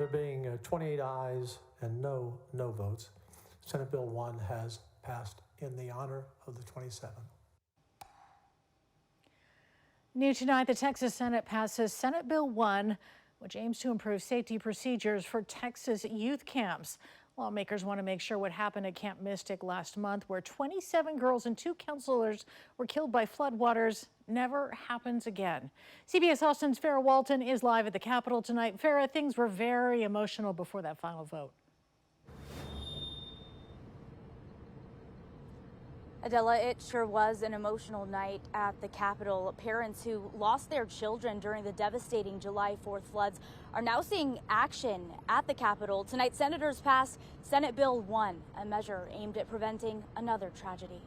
There being 28 ayes and no votes, Senate Bill 1 has passed in the honor of the 27. New tonight, the Texas Senate passes Senate Bill 1, which aims to improve safety procedures for Texas youth camps. Lawmakers want to make sure what happened at Camp Mystic last month, where 27 girls and 2 counselors were killed by floodwaters, never happens again. CBS Austin's Farrah Walton is live at the Capitol tonight. Farrah, things were very emotional before that final vote. Adela, it sure was an emotional night at the Capitol. Parents who lost their children during the devastating July 4th floods are now seeing action at the Capitol. Tonight, senators passed Senate Bill 1, a measure aimed at preventing another tragedy.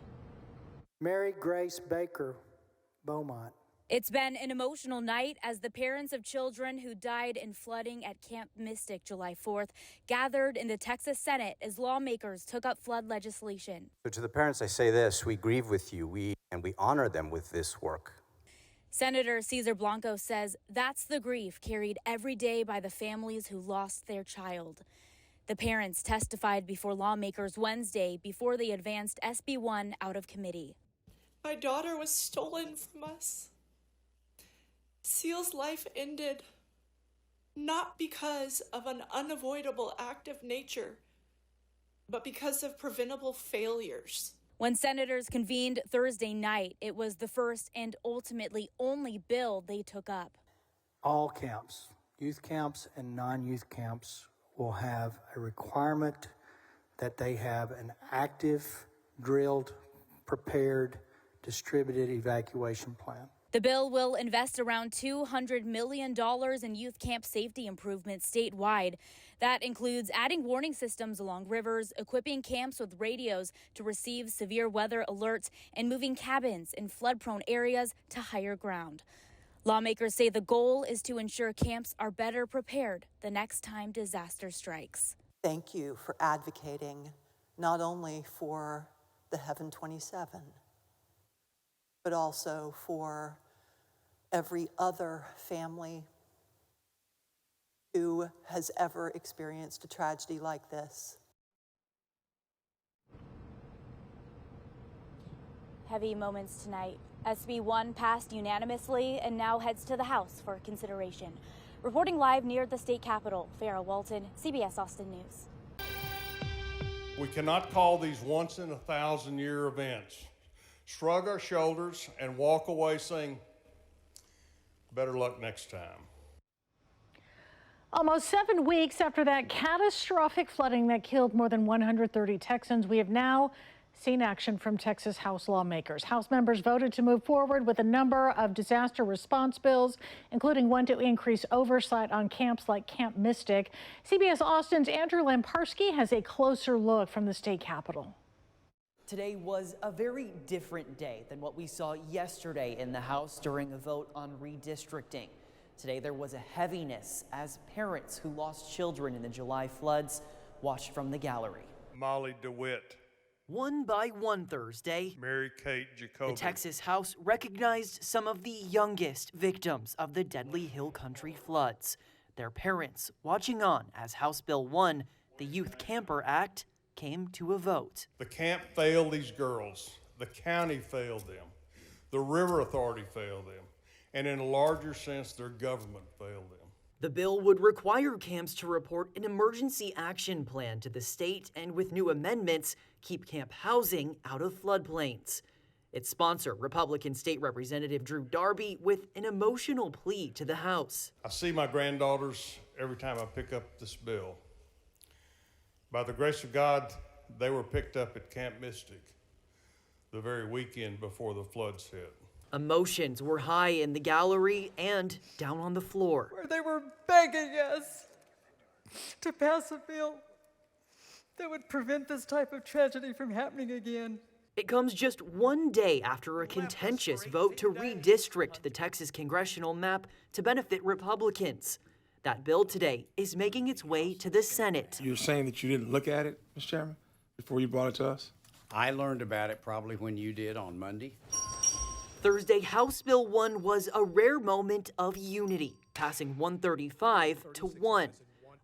Mary Grace Baker Beaumont. It's been an emotional night as the parents of children who died in flooding at Camp Mystic July 4th gathered in the Texas Senate as lawmakers took up flood legislation. So to the parents, I say this: we grieve with you, we honor them with this work. Senator Cesar Blanco says that's the grief carried every day by the families who lost their child. The parents testified before lawmakers Wednesday before they advanced SB 1 out of committee. My daughter was stolen from us. Seal's life ended not because of an unavoidable act of nature, but because of preventable failures. When senators convened Thursday night, it was the first and ultimately only bill they took up. All camps, youth camps and non-youth camps, will have a requirement that they have an active, drilled, prepared, distributed evacuation plan. The bill will invest around $200 million in youth camp safety improvements statewide. That includes adding warning systems along rivers, equipping camps with radios to receive severe weather alerts, and moving cabins in flood-prone areas to higher ground. Lawmakers say the goal is to ensure camps are better prepared the next time disaster strikes. Thank you for advocating not only for the Heaven 27, but also for every other family who has ever experienced a tragedy like this. Heavy moments tonight. SB 1 passed unanimously and now heads to the House for consideration. Reporting live near the state capitol, Farrah Walton, CBS Austin News. We cannot call these once-in-a-thousand-year events. Shrug our shoulders and walk away saying, better luck next time. Almost 7 weeks after that catastrophic flooding that killed more than 130 Texans, we have now seen action from Texas House lawmakers. House members voted to move forward with a number of disaster response bills, including one to increase oversight on camps like Camp Mystic. CBS Austin's Andrew Lamparski has a closer look from the state capitol. Today was a very different day than what we saw yesterday in the House during a vote on redistricting. Today there was a heaviness as parents who lost children in the July floods watched from the gallery. Molly DeWitt. One by one Thursday, Mary Kate Jacoby. the Texas House recognized some of the youngest victims of the deadly Hill Country floods. Their parents watching on as House Bill 1, the Youth Camper Act, came to a vote. The camp failed these girls. The county failed them. The River Authority failed them. And in a larger sense, their government failed them. The bill would require camps to report an emergency action plan to the state and, with new amendments, keep camp housing out of floodplains. Its sponsor, Republican State Representative Drew Darby, with an emotional plea to the House. I see my granddaughters every time I pick up this bill. By the grace of God, they were picked up at Camp Mystic the very weekend before the floods hit. Emotions were high in the gallery and down on the floor. Where they were begging us to pass a bill that would prevent this type of tragedy from happening again. It comes just one day after a contentious vote to redistrict the Texas congressional map to benefit Republicans. That bill today is making its way to the Senate. You're saying that you didn't look at it, Mr. Chairman, before you brought it to us? I learned about it probably when you did on Monday. Thursday, House Bill 1 was a rare moment of unity, passing 135 to 1.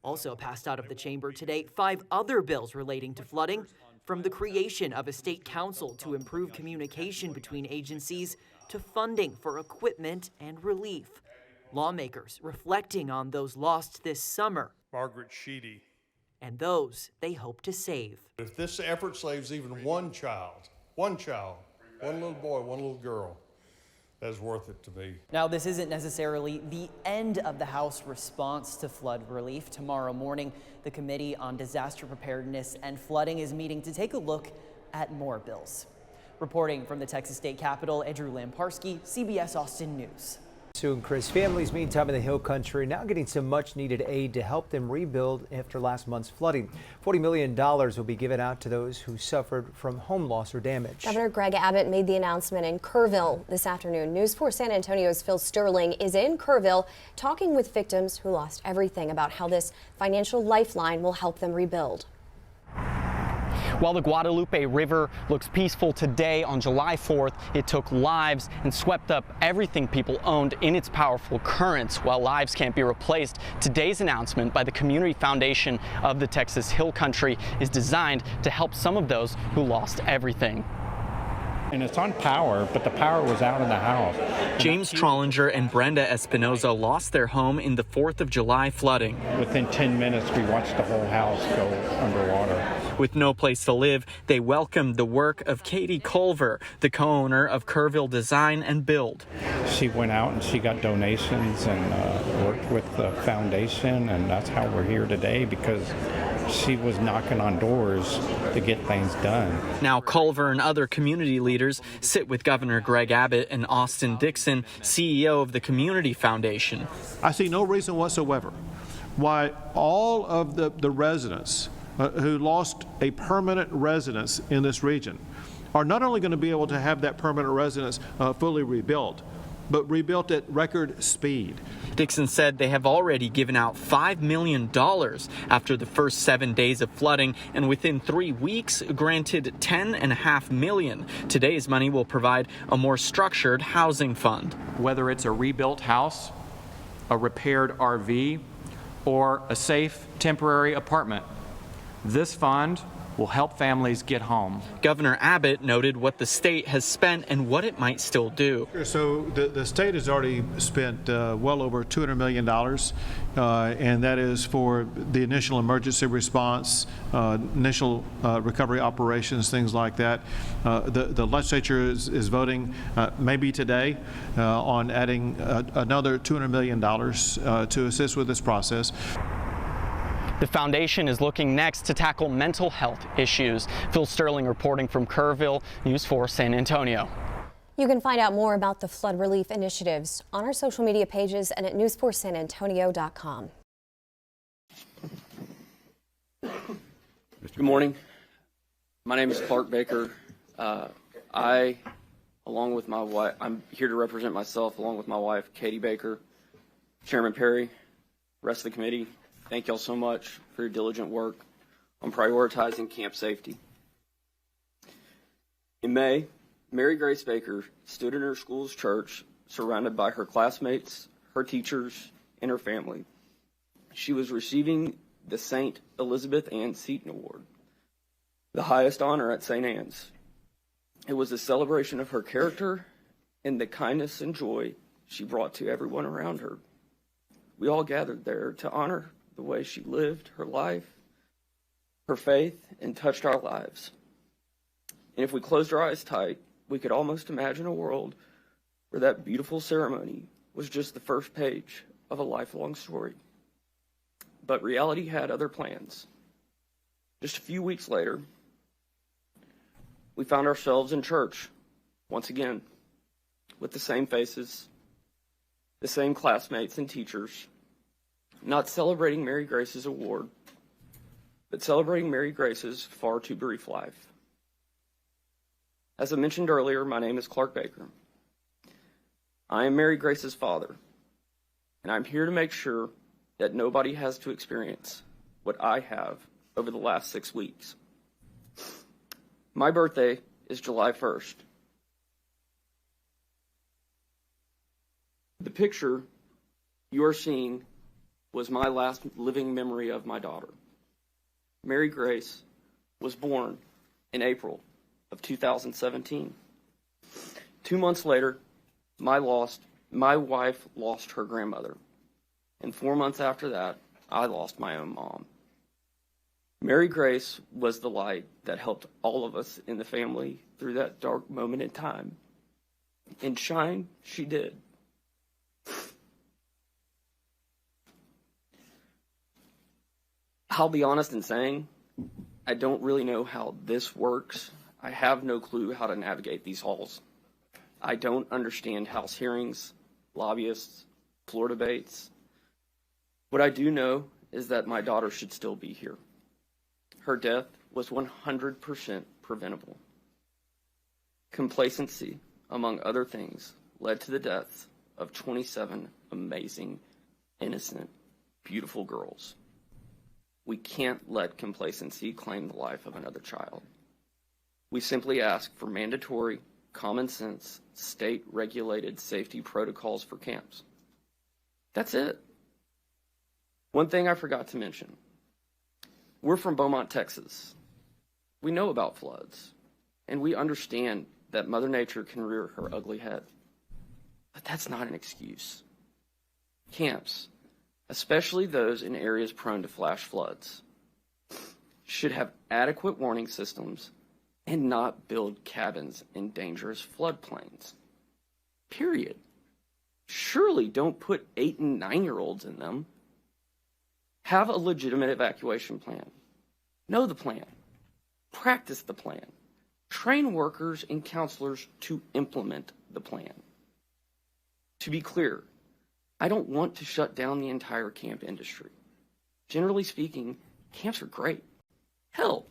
Also passed out of the chamber today, 5 other bills relating to flooding, from the creation of a state council to improve communication between agencies to funding for equipment and relief. Lawmakers reflecting on those lost this summer. Margaret Sheedy. And those they hope to save. If this effort saves even one child, one little boy, one little girl, that's worth it to me. Now, this isn't necessarily the end of the House response to flood relief. Tomorrow morning, the Committee on Disaster Preparedness and Flooding is meeting to take a look at more bills. Reporting from the Texas State Capitol, Andrew Lamparski, CBS Austin News. Soon, Chris, families meantime in the Hill Country now getting some much needed aid to help them rebuild after last month's flooding. $40 million will be given out to those who suffered from home loss or damage. Governor Greg Abbott made the announcement in Kerrville this afternoon. News 4 San Antonio's Phil Sterling is in Kerrville talking with victims who lost everything about how this financial lifeline will help them rebuild. While the Guadalupe River looks peaceful today, on July 4th, it took lives and swept up everything people owned in its powerful currents. While lives can't be replaced, today's announcement by the Community Foundation of the Texas Hill Country is designed to help some of those who lost everything. And it's on power, but the power was out in the house. James Trollinger and Brenda Espinoza lost their home in the 4th of July flooding. Within 10 minutes, we watched the whole house go underwater. With no place to live, they welcomed the work of Katie Culver, the co-owner of Kerrville Design and Build. She went out and she got donations and worked with the foundation, and that's how we're here today, because she was knocking on doors to get things done. Now Culver and other community leaders sit with Governor Greg Abbott and Austin Dixon, CEO of the Community Foundation. I see no reason whatsoever why all of the residents who lost a permanent residence in this region are not only going to be able to have that permanent residence fully rebuilt, but rebuilt at record speed. Dixon said they have already given out $5 million after the first 7 days of flooding, and within 3 weeks granted $10.5 million. Today's money will provide a more structured housing fund. Whether it's a rebuilt house, a repaired RV, or a safe temporary apartment, this fund will help families get home. Governor Abbott noted what the state has spent and what it might still do. So the state has already spent well over $200 million, and that is for the initial emergency response, initial recovery operations, things like that. The legislature is voting maybe today on adding another $200 million to assist with this process. The foundation is looking next to tackle mental health issues. Phil Sterling reporting from Kerrville, News 4 San Antonio. You can find out more about the flood relief initiatives on our social media pages and at news4sanantonio.com. Good morning. My name is Clark Baker. Along with my wife, I'm here to represent myself along with my wife, Katie Baker, Chairman Perry, rest of the committee. Thank y'all so much for your diligent work on prioritizing camp safety. In May, Mary Grace Baker stood in her school's church surrounded by her classmates, her teachers, and her family. She was receiving the St. Elizabeth Ann Seton Award, the highest honor at St. Anne's. It was a celebration of her character and the kindness and joy she brought to everyone around her. We all gathered there to honor the way she lived her life, her faith, and touched our lives. And if we closed our eyes tight, we could almost imagine a world where that beautiful ceremony was just the first page of a lifelong story. But reality had other plans. Just a few weeks later, we found ourselves in church once again with the same faces, the same classmates and teachers, not celebrating Mary Grace's award, but celebrating Mary Grace's far too brief life. As I mentioned earlier, my name is Clark Baker. I am Mary Grace's father, and I'm here to make sure that nobody has to experience what I have over the last 6 weeks. My birthday is July 1st. The picture you are seeing was my last living memory of my daughter. Mary Grace was born in April of 2017. 2 months later, my wife lost her grandmother. And 4 months after that, I lost my own mom. Mary Grace was the light that helped all of us in the family through that dark moment in time. And shine she did. I'll be honest in saying, I don't really know how this works. I have no clue how to navigate these halls. I don't understand House hearings, lobbyists, floor debates. What I do know is that my daughter should still be here. Her death was 100% preventable. Complacency, among other things, led to the deaths of 27 amazing, innocent, beautiful girls. We can't let complacency claim the life of another child. We simply ask for mandatory, common sense, state-regulated safety protocols for camps. That's it. One thing I forgot to mention. We're from Beaumont, Texas. We know about floods, and we understand that Mother Nature can rear her ugly head. But that's not an excuse. Camps, especially those in areas prone to flash floods, should have adequate warning systems and not build cabins in dangerous floodplains. Period. Surely don't put 8 and 9-year-olds in them. Have a legitimate evacuation plan. Know the plan. Practice the plan. Train workers and counselors to implement the plan. To be clear, I don't want to shut down the entire camp industry. Generally speaking, camps are great. Hell,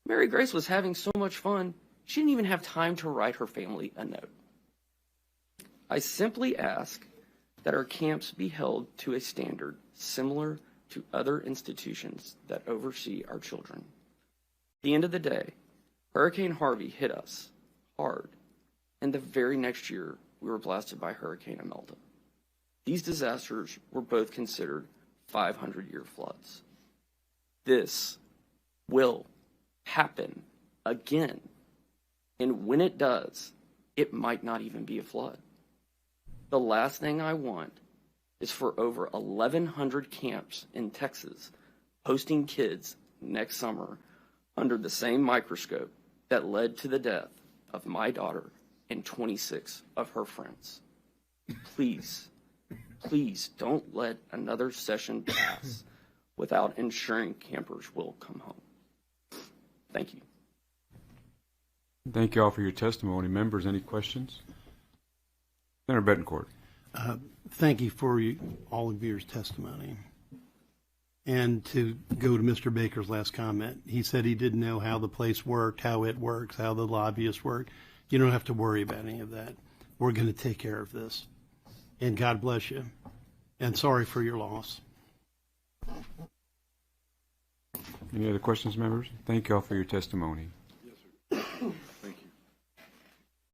Mary Grace was having so much fun, she didn't even have time to write her family a note. I simply ask that our camps be held to a standard similar to other institutions that oversee our children. At the end of the day, Hurricane Harvey hit us hard, and the very next year we were blasted by Hurricane Imelda. These disasters were both considered 500-year floods. This will happen again, and when it does, it might not even be a flood. The last thing I want is for over 1,100 camps in Texas hosting kids next summer under the same microscope that led to the death of my daughter and 26 of her friends. Please, please don't let another session pass without ensuring campers will come home. Thank you. Thank you all for your testimony. Members, any questions? Senator Betancourt. Thank you for all of your testimony. And to go to Mr. Baker's last comment, he said he didn't know how the place worked, how it works, how the lobbyists work. You don't have to worry about any of that. We're going to take care of this. And God bless you. And sorry for your loss. Any other questions, members? Thank you all for your testimony.